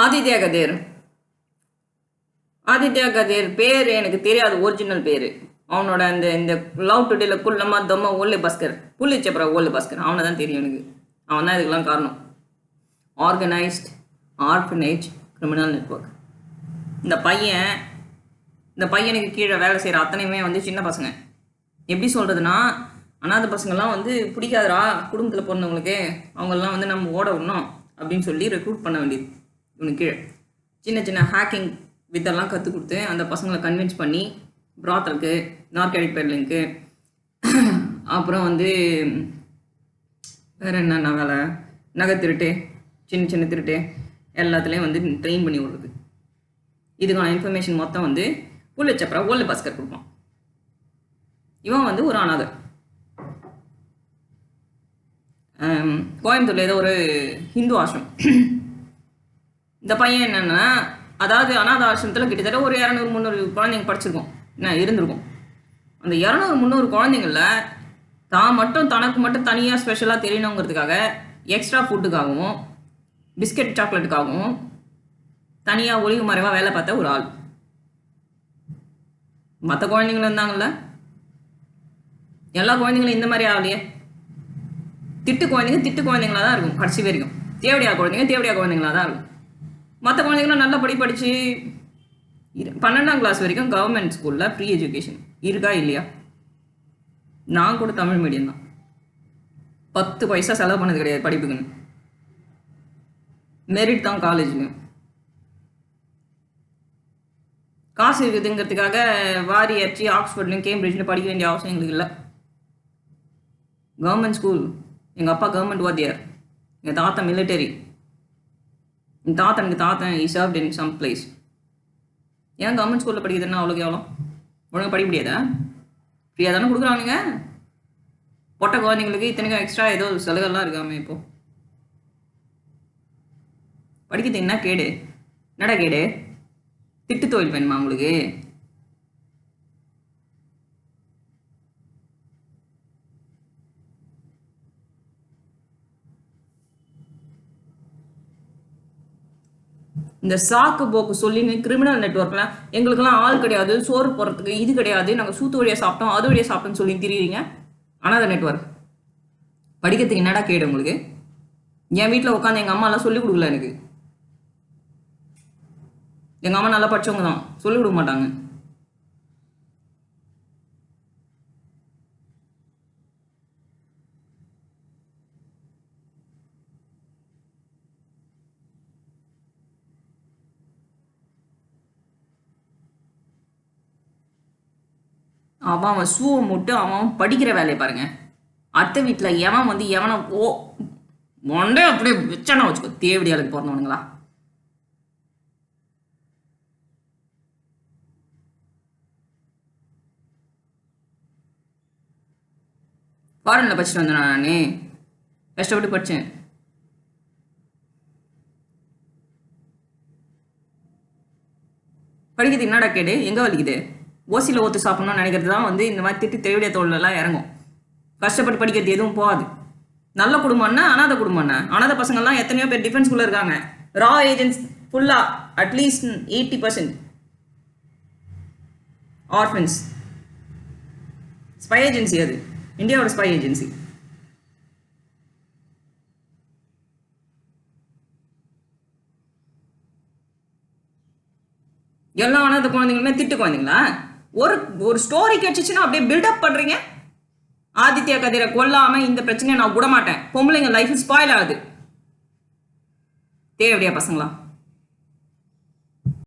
ஆதித்யா கதிர். ஆதித்யா கதிர் பேர் எனக்கு தெரியாது, ஒரிஜினல் பேர். அவனோட அந்த இந்த லவ் டுடேல குள்ளமா தம்மா ஓல்லே பாஸ்கர் புள்ளிச்சப்பரா ஓல்லே பாஸ்கர் அவனை தான் தெரியும் எனக்கு. அவன் தான் இதுக்கெல்லாம் காரணம். Organised orphanage criminal network. இந்த பையனுக்கு கீழே வேலை செய்கிற அத்தனையுமே வந்து சின்ன பசங்க. எப்படி சொல்கிறதுனா, அனாதை பசங்கள்லாம் வந்து பிடிக்காதரா குடும்பத்தில் பிறந்தவங்களுக்கு, அவங்களெலாம் வந்து நம்ம ஓட விடணும் அப்படின்னு சொல்லி ரெக்ரூட் பண்ண வேண்டியது. இவனுக்கு கீழே சின்ன சின்ன ஹேக்கிங் வித்தெல்லாம் கற்றுக் கொடுத்து அந்த பசங்களை கன்வின்ஸ் பண்ணி ப்ராத்தலுக்கு, நார்கடிக் பெட்லிங்க்கு, அப்புறம் வந்து வேறு என்னென்ன வேலை, நகை திருட்டு, சின்ன சின்ன திருட்டு எல்லாத்துலேயும் வந்து ட்ரெயின் பண்ணி விடுறது. இதுக்கான இன்ஃபர்மேஷன் மொத்தம் வந்து புள்ளிச்சப்பரா ஓல்லே பாஸ்கர் கொடுப்பான். இவன் வந்து ஒரு அனாதை. கோயம்புத்தூரில் ஏதோ ஒரு ஹிந்து ஆசிரம். இந்த பையன் என்னென்னா, அதாவது அனாதை ஆசிரமத்தில் கிட்டத்தட்ட ஒரு 200-300 குழந்தைங்க படிச்சிருக்கோம், என்ன இருந்திருக்கும். அந்த 200-300 குழந்தைங்களில் தான் மட்டும் தனக்கு மட்டும் தனியாக ஸ்பெஷலாக தெரியணுங்கிறதுக்காக எக்ஸ்ட்ரா ஃபுட்டுக்காகவும் பிஸ்கெட் சாக்லேட்டுக்காகவும் தனியாக ஒளிவு மறைவாக வேலை பார்த்த ஒரு ஆள். மற்ற குழந்தைங்களும் இருந்தாங்கல்ல, எல்லா குழந்தைங்களும் இந்த மாதிரி ஆகலையே. திட்டு குழந்தைங்களாக தான் இருக்கும் கடைசி வரைக்கும். தேவடியா குழந்தைங்களாக தான் இருக்கும். மற்ற குழந்தைங்களும் நல்லா படித்து 12ஆம் கிளாஸ் வரைக்கும் கவர்மெண்ட் ஸ்கூலில் ஃப்ரீ எஜுகேஷன் இருக்கா இல்லையா? நான் கூட தமிழ் மீடியம் தான். 10 பைசா செலவு பண்ணது கிடையாது படிப்புக்குன்னு. மெரிட் தான் காலேஜ்லையும். காசு இருக்குதுங்கிறதுக்காக வாரி அடிச்சு ஆக்ஸ்ஃபோர்ட்லையும் கேம்பிரிட்ஜ்லையும் படிக்க வேண்டிய அவசியம் எங்களுக்கு இல்லை. Government school. எங்கள் அப்பா கவர்மெண்ட் வாத்தியார், எங்கள் தாத்தா மிலிட்டரி. என் தாத்தன் he served in some place. ஏன் கவர்மெண்ட் ஸ்கூலில் படிக்கிறதுன்னா அவ்வளோக்கு எவ்வளோ ஒழுங்காக படிக்க முடியாதா? ஃப்ரீயாக தானே கொடுக்குறானுங்க. பொட்டை குழந்தைங்களுக்கு இத்தனைக்கும் எக்ஸ்ட்ரா ஏதோ சலுகைலாம் இருக்காமே. இப்போது படிக்கிறது என்ன கேடு? என்னடா கேடு? திட்டு தொழில் வேணுமா உங்களுக்கு? இந்த சாக்கு போக்கு சொல்லின்னு கிரிமினல் நெட்வொர்க்ல எங்களுக்கெல்லாம் ஆள் கிடையாது, சோறு போடுறதுக்கு இது கிடையாது, நாங்கள் சூத்து வழியாக சாப்பிட்டோம் அது வழியாக சாப்பிட்டோம்னு சொல்லி திரியுறீங்க. அனாதை நெட்வொர்க். படிக்கிறதுக்கு என்னடா கேடு உங்களுக்கு? என் வீட்டில் உட்காந்து எங்கள் அம்மாலாம் சொல்லிக் கொடுக்கல எனக்கு. எங்கள் அம்மா நல்லா படித்தவங்க தான், சொல்லிக் கொடுக்க மாட்டாங்க. அவன் ஷூவை மூட்டு அவன் படிக்கிற வேலையை பாருங்க. அடுத்த வீட்டில் எவன் வந்து எவனை மொண்டே அப்படியே வச்சானா வச்சுக்கோ, தேவடியாளுக்கு பிறந்தவனுங்களா. ஃபாரினில் படிச்சுட்டு வந்தேன் நான், கஷ்டப்பட்டு படித்தேன். படிக்கிறது என்னடா கேடு? எங்கே வலிக்குது? ஓசியில் ஓத்து சாப்பிட்ணும்னு நினைக்கிறது தான் வந்து இந்த மாதிரி திட்டு தேவடிய தோழலாம் இறங்கும். கஷ்டப்பட்டு படிக்கிறது எதுவும் போகாது. நல்ல குடும்பம்னா அனாதை குடும்பம்னா, அனாதை பசங்கள்லாம் எத்தனையோ பேர் டிஃபென்ஸ் ஸ்கூலில் இருக்காங்க. ரா ஏஜென்ட்ஸ் ஃபுல்லாக அட்லீஸ்ட் 80% ஆர்ஃபன்ஸ். ஸ்பை ஏஜென்சி, அது இந்தியாவோட ஸ்பை ஏஜென்சி. எல்லா அனாதை குழந்தைங்களுமே திட்டு குழந்தைங்களா? ஒரு ஸ்டோரி கிடைச்சிச்சுன்னா அப்படியே பில்டப் பண்ணுறீங்க. ஆதித்யா கதிரை கொல்லாமல் இந்த பிரச்சனையை நான் விட மாட்டேன். பொம்பளைங்க லைஃப் ஸ்பாயில் ஆகுது. தேவடியா பசங்களா?